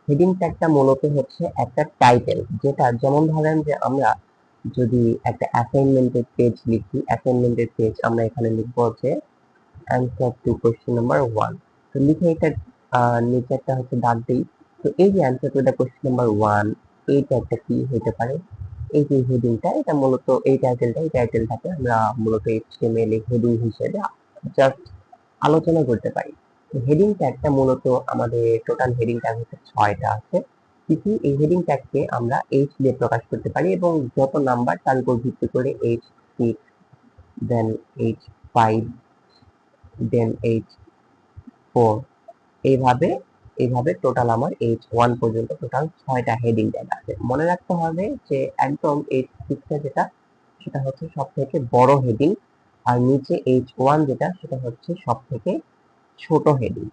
Heading ট্যাগটা মূলত হচ্ছে একটা টাইটেল, যেটা যেমন ধরেন যে আমরা যদি একটা অ্যাসাইনমেন্টের পেজ লিখি, অ্যাসাইনমেন্টের পেজ আমরা এখানে লিখবো হচ্ছে অ্যান্সার টু কোশ্চেন নাম্বার 1। তো লিখে এটা নিচে একটা হচ্ছে দাগ দিই। তো এই যে answer to the question number 1, এইটা একটা কি হতে পারে, এই যে হেডিংটা, এটা মূলত এই টাইটেলটাকে আমরা মূলত এইচটিএমএল এ হেডিং হিসেবে জাস্ট আলোচনা করতে পারি। হেডিং ট্যাগটা মূলত আমাদের টোটাল হেডিং ট্যাগ হচ্ছে 6টা আছে, কিন্তু এই হেডিং ট্যাগকে আমরা এইচ দিয়ে প্রকাশ করতে পারি এবং যত নাম্বার তার উপর ভিত্তি করে H6, দেন H5, দেন H4, এইভাবে এইভাবে টোটাল আমার H1 পর্যন্ত টোটাল 6টা হেডিং ট্যাগ আছে। মনে রাখতে হবে যে একদম H6 যেটা, সেটা হচ্ছে সব থেকে বড় হেডিং, আর নিচে H1 যেটা, সেটা হচ্ছে সব থেকে ছোট হেডিং।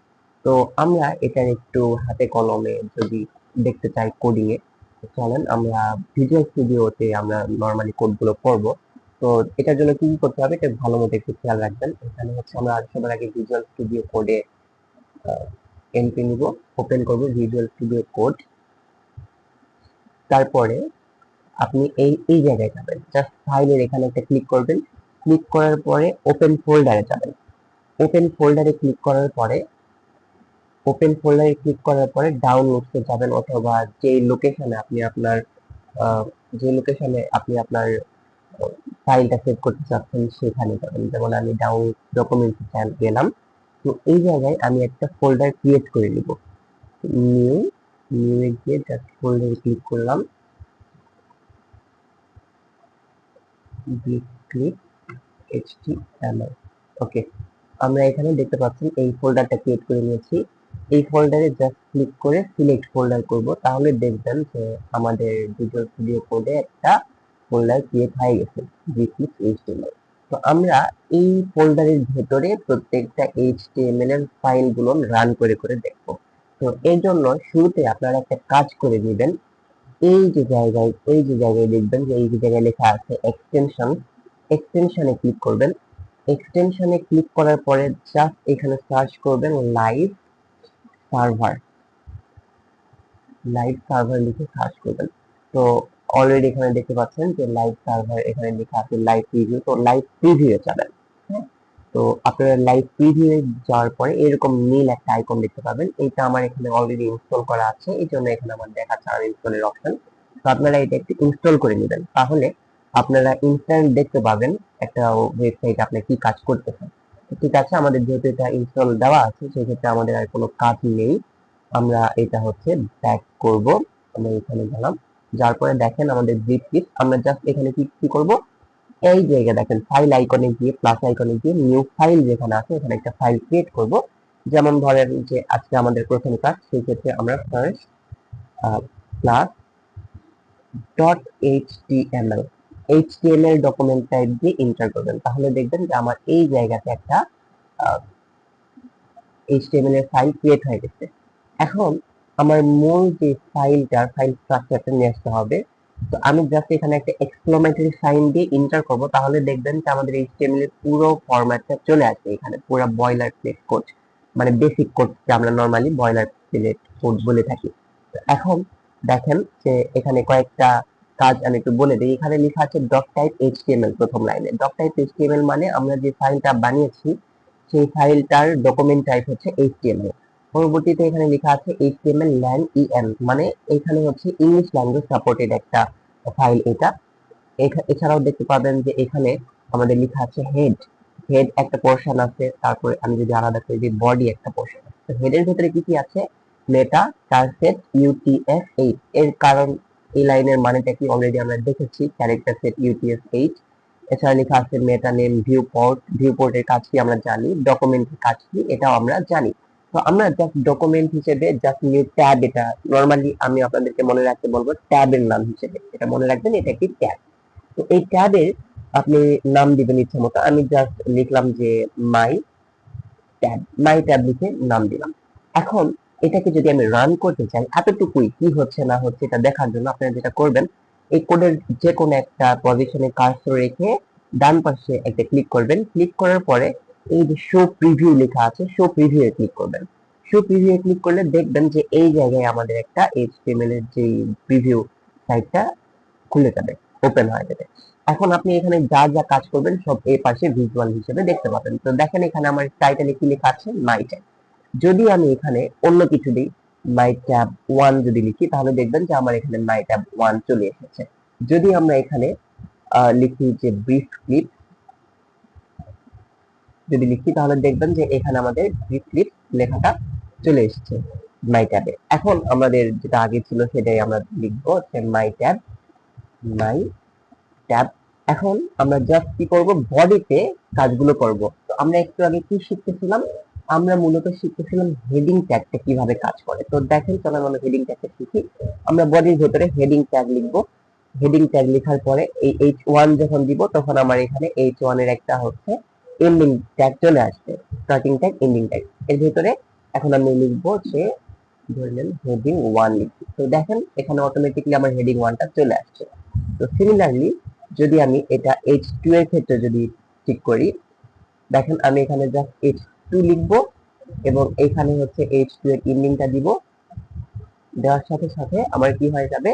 তো আমরা এটার একটু হাতে কলমে যদি দেখতে চাই কোডিং এ, চলেন আমরা ভিজুয়াল স্টুডিওতে আমরা নরমালি কোডগুলো করব। তো এটার জন্য কি কি করতে হবে এটা ভালো মতো একটু খেয়াল রাখবেন। এখানে হচ্ছে আমরা সবার আগে ভিজুয়াল স্টুডিও কোডে এন্ট্রি নিব, ওপেন করব ভিজুয়াল স্টুডিও কোড। তারপরে আপনি এই এই জায়গায় যাবেন, জাস্ট ফাইলের এখানে একটা ক্লিক করবেন। ক্লিক করার পরে ওপেন ফোল্ডারে যাবেন। ওপেন ফোল্ডারে ক্লিক করার পরে ডাউনলোডসে যাবেন, অথবা যে লোকেশনে আপনি আপনার ফাইলটা সেভ করতে চাচ্ছেন সেখানে যাবেন। যেমন আমি ডাউন ডকুমেন্টস গেলাম। তো এই জায়গায় আমি একটা ফোল্ডার ক্রিয়েট করে নিব। নিউ নিউ এ গিয়ে জাস্ট ফোল্ডারে ক্লিক করলাম, ক্লিক HTML। ওকে, আমরা এখানে দেখতে পাচ্ছি এই ফোল্ডারটা ক্রিয়েট করে নিয়েছি। এই ফোল্ডারে জাস্ট ক্লিক করে সিলেক্ট ফোল্ডার করব, তাহলে দেখবেন যে আমাদের ভিজুয়াল স্টুডিও কোডে একটা ফোল্ডার ক্রিয়েট হয়ে গেছে, HTML। তো আমরা এই ফোল্ডারের ভেতরে প্রত্যেকটা HTML এর ফাইলগুলো রান করে করে দেখব। তো এর জন্য শুরুতে আপনারা একটা কাজ করে নেবেন। এই যে জায়গায় দেখবেন যে এই যে জায়গায় লেখা আছে এক্সটেনশন, এক্সটেনশনে ক্লিক করবেন। এক্সটেনশনে ক্লিক করার পরে জাস্ট এখানে সার্চ করবেন লাইভ সার্ভার, লাইভ সার্ভার লিখে সার্চ করবেন। তো অলরেডি এখানে দেখতে পাচ্ছেন যে লাইভ সার্ভার, এখানে লেখা আছে লাইভ প্রিভিউ। তো লাইভ প্রিভিউ যাবেন। হ্যাঁ, তো আপনারা লাইভ প্রিভিউ যাওয়ার পরে এরকম নীল একটা আইকন দেখতে পাবেন। এটা আমার এখানে অলরেডি ইনস্টল করা আছে, এই জন্য এখানে আমার দেখাচ্ছে আর ইনস্টলের অপশন। তো আপনারা এটা একটু ইনস্টল করে নেবেন, তাহলে আপনারা ইনস্ট্যান্ট দেখতে পাবেন একটা ওয়েবসাইট আপনি কি কাজ করতেছেন। ঠিক আছে, আমাদের যেহেতু এটা ইনস্টল দেওয়া আছে সেক্ষেত্রে আমাদের আর কোনো কাজ নেই। আমরা এটা হচ্ছে ব্যাক করব। আমরা এখানে গেলাম, যার পরে দেখেন আমাদের জিপ ক্লিপ, আমরা জাস্ট এখানে কি কি করব, এই জায়গায় দেখেন ফাইল আইকনে গিয়ে প্লাস আইকনে গিয়ে নিউ ফাইল যেখানে আছে এখানে একটা ফাইল ক্রিয়েট করব। যেমন ধরেন যে আজকে আমাদের প্রথম কাজ, সেই ক্ষেত্রে আমরা first class dot HTML document type দিয়ে এন্টার করবেন, তাহলে দেখবেন যে আমার এই জায়গাতে একটা এইচটিএমএল এর ফাইল ক্রিয়েট হয়ে গেছে। এখন আমার মূল যে ফাইল স্ট্রাকচারটা নিয়ে আসতে হবে। তো আমি জাস্ট এখানে একটা এক্সক্লেমেটরি সাইন দিয়ে এন্টার করব, তাহলে দেখবেন যে আমাদের এইচটিএমএল এর পুরো ফরম্যাটটা চলে আসবে এখানে, পুরো বয়লার প্লেট কোড, মানে বেসিক কোড যে আমরা নরমালি বয়লার প্লেট কোড বলে থাকি। তো এখন দেখেন যে এখানে কয়েকটা কাজ আমি একটু বলে দিই। এখানে লেখা আছে ডক টাইপ এইচটিএমএল, প্রথম লাইনে ডক টাইপ এইচটিএমএল মানে আমরা যে ফাইলটা বানিয়েছি সেই ফাইলটার ডকুমেন্ট টাইপ হচ্ছে এইচটিএমএল। পরবর্তীতে এখানে লেখা আছে এইচটিএমএল ল্যাং ইএন, মানে এখানে হচ্ছে ইংলিশ ল্যাঙ্গুয়েজ সাপোর্টেড একটা ফাইল এটা। এছাড়াও দেখতে পাবেন যে এখানে আমাদের লেখা আছে হেড, হেড একটা পোর্শন আছে। তারপরে আমি যদি আলাদা করে দিই বডি একটা পোর্শন আছে। তো হেডের ভিতরে কি কি আছে, মেটা টার্সেট UTF-8, এর কারণ এই লাইনের মানেটা কি অলরেডি আমরা দেখেছি, ক্যারেক্টার সেট UTF-8। এছাড়া লেখা আছে মেটা নেম ভিউপোর্ট, ভিউপোর্টের কাজ কি আমরা জানি, ডকুমেন্টের কাজ কি এটাও আমরা জানি। তো আমরা জাস্ট ডকুমেন্ট হিসেবে জাস্ট নিউ ট্যাব, এটা নরমালি আমি আপনাদেরকে মনে রাখতে বলবো ট্যাবের নাম হিসেবে, এটা মনে রাখবেন এটা একটি ট্যাব। তো এই ট্যাবের আপনি নাম দিবেন ইচ্ছা মতো। আমি জাস্ট লিখলাম যে মাই মাই ট্যাব লিখে নাম দিলাম। এখন এটাকে যদি আমি রান করতে চাই, এতটুকুই, কি হচ্ছে না হচ্ছে এটা দেখার জন্য আপনারা যেটা করবেন, এই কোডের যে কোনো একটা পজিশনে কার্সর রেখে ডান পাশে একটা ক্লিক করবেন। ক্লিক করার পরে এই যে শো প্রিভিউ লেখা আছে, শো প্রিভিউ এ ক্লিক করবেন। শো প্রিভিউ ক্লিক করলে দেখবেন যে এই জায়গায় আমাদের একটা এইচটিএমএল এর যে প্রিভিউ সাইটটা খুলে যাবে, ওপেন হয়ে যাবে। এখন আপনি এখানে যা যা কাজ করবেন সব এই পাশে ভিজুয়াল হিসেবে দেখতে পাবেন। তো দেখেন এখানে আমার টাইটেলে কি লেখা আছে, মাই ট্যাব। যদি আমি এখানে অন্য কিছু দিই, মাই ট্যাব 1 যদি লিখি, তাহলে দেখবেন যে আমার এখানে মাই ট্যাব 1 চলে এসেছে। যদি আমরা এখানে লিখি যে ব্রিফ ক্লিপ যদি লিখি, তাহলে দেখবেন যে এখানে আমাদের ব্রিফ ক্লিপ লেখাটা চলে এসেছে মাই ট্যাবে। এখন আমাদের যেটা আগে ছিল সেটাই আমরা লিখবো যে মাই ট্যাব, মাই ট্যাব। এখন আমরা জাস্ট কি করব, বডিতে কাজগুলো করব। তো আমরা একটু আগে কি শিখতেছিলাম, আমরা মূলত শিখতেছিলাম হেডিং ট্যাগটা কিভাবে কাজ করে। তো দেখেন, চলো আমরা হেডিং ট্যাগটা শিখি। আমরা বডির ভিতরে হেডিং ট্যাগ লিখব। হেডিং ট্যাগ লেখার পরে এই H1 যখন দিব, তখন আমার এখানে H1 এর একটা হচ্ছে এন্ডিং ট্যাগ চলে আসবে, স্টার্টিং ট্যাগ, এন্ডিং ট্যাগ এর ভিতরে। এখন আমি লিখবো যে ধরে নেন হেডিং 1 লিখি। তো দেখেন এখানে অটোমেটিকলি আমার হেডিং 1টা চলে আসছে। তো সিমিলারলি যদি আমি এটা H2 এর ক্ষেত্রে যদি ঠিক করি, দেখেন আমি এখানে জাস্ট H2 লিখবো এবং এখানে হচ্ছে H2 এর এন্ডিংটা দিব। দেওয়ার সাথে সাথে আমার কি হয়ে যাবে,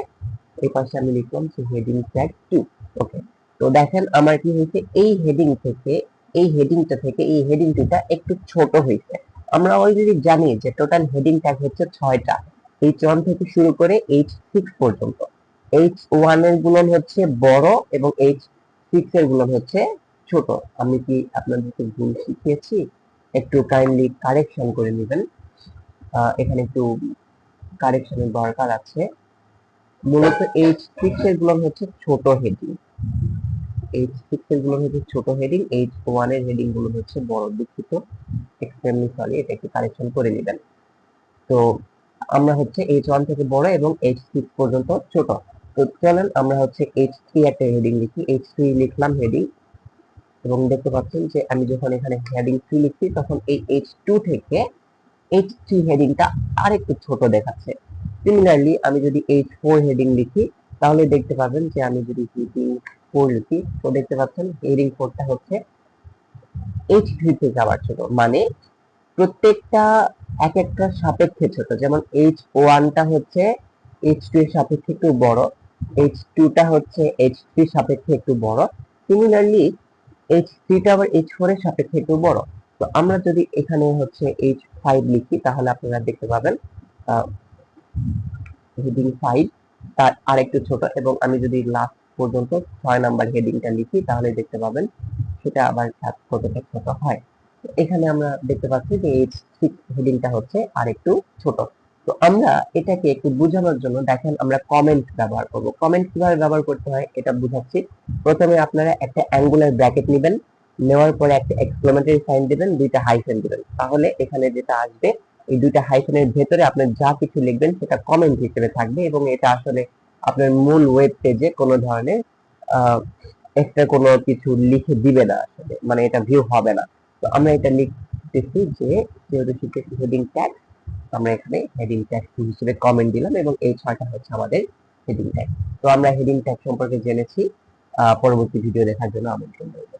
এই পাশে আমি লিখলাম যে হেডিং ট্যাগ 2। ওকে, তো দেখেন আমার কি হয়েছে, এই হেডিং থেকে এই হেডিংটা থেকে এই হেডিং 2টা একটু ছোট হয়েছে। আমরা অলরেডি জানি যে টোটাল হেডিং ট্যাগ হচ্ছে 6টা, H1 থেকে শুরু করে H6 পর্যন্ত। H1 এর গুণন হচ্ছে বড় এবং H6 এর গুণন হচ্ছে ছোট। আমি কি আপনাদেরকে ভুল শিখিয়েছি? একটু কাইন্ডলি কারেকশন করে নেবেন, এখানে একটু কারেকশনের দরকার আছে। মূলত H6 এর গুণন হচ্ছে ছোট হেডিং, H6 এর গুণন হচ্ছে ছোট হেডিং, H1 এর হেডিং গুলো হচ্ছে বড়। দুঃখিত, এক্সট্রিমলি সরি, এটা একটু কারেকশন করে নেবেন। তো আমরা হচ্ছে H1 থেকে বড় এবং H6 পর্যন্ত ছোট। তো চলেন আমরা হচ্ছে H3 একটা হেডিং লিখি। H3 লিখলাম হেডিং, এবং দেখতে পাচ্ছেন যে আমি যখন এখানে হেডিং 3 লিখছি, তখন এই H2 থেকে H3 হেডিংটা আরেকটু ছোট দেখাচ্ছে। সিমিলারলি আমি যদি H4 হেডিং লিখি, তাহলে দেখতে পাবেন যে আমি যদি হেডিং 4 লিখি, তো দেখতে পাচ্ছেন হেডিং 4টা হচ্ছে H3 থেকে আবার ছোট। মানে প্রত্যেকটা এক একটা সাপেক্ষে ছোট। যেমন H1টা হচ্ছে H2 এর সাপেক্ষে একটু বড়, H2টা হচ্ছে H3 এর সাপেক্ষে একটু বড়। সিমিলারলি H3টা আবার H4 এর সাপেক্ষে একটু বড়। তো আমরা যদি এখানে হচ্ছে H5 লিখি, তাহলে আপনারা দেখতে পাবেন হেডিং 5 তার আরেকটু ছোট। এবং আমি যদি লাস্ট পর্যন্ত 6 নাম্বার হেডিংটা লিখি, তাহলে দেখতে পাবেন সেটা আবার কতটা ছোট হয়। তো এখানে আমরা দেখতে পাচ্ছি যে H6 হেডিংটা হচ্ছে আরেকটু ছোট। তো আমরা এটাকে একটু বোঝানোর জন্য দেখেন আমরা কমেন্ট ব্যবহার করব। কমেন্ট কিভাবে ব্যবহার করতে হয় এটা বুঝাচ্ছি। প্রথমে আপনারা একটা অ্যাঙ্গুলার ব্র্যাকেট নেবেন, নেওয়ার পরে একটা এক্সক্লেমেটরি সাইন দিবেন, দুইটা হাইফেন দিবেন। তাহলে এখানে যেটা আসবে, এই দুইটা হাইফেনের ভেতরে আপনি যা কিছু লিখবেন সেটা কমেন্ট হিসেবে থাকবে, এবং এটা আসলে আপনার মূল ওয়েব পেজে কোনো ধরনের এক্সট্রা কোনো কিছু লিখে দিবে না, আসলে মানে এটা ভিউ হবে না। তো আমরা এটা লিখতেছি যে যেহেতু শিখতেছি হেডিং ট্যাগ, আমরা এখানে হেডিং ট্যাগ হিসেবে কমেন্ট দিলাম, এবং এই 6টা হচ্ছে আমাদের হেডিং ট্যাগ। তো আমরা হেডিং ট্যাগ সম্পর্কে জেনেছি। পরবর্তী ভিডিও দেখার জন্য আমন্ত্রণ রইল।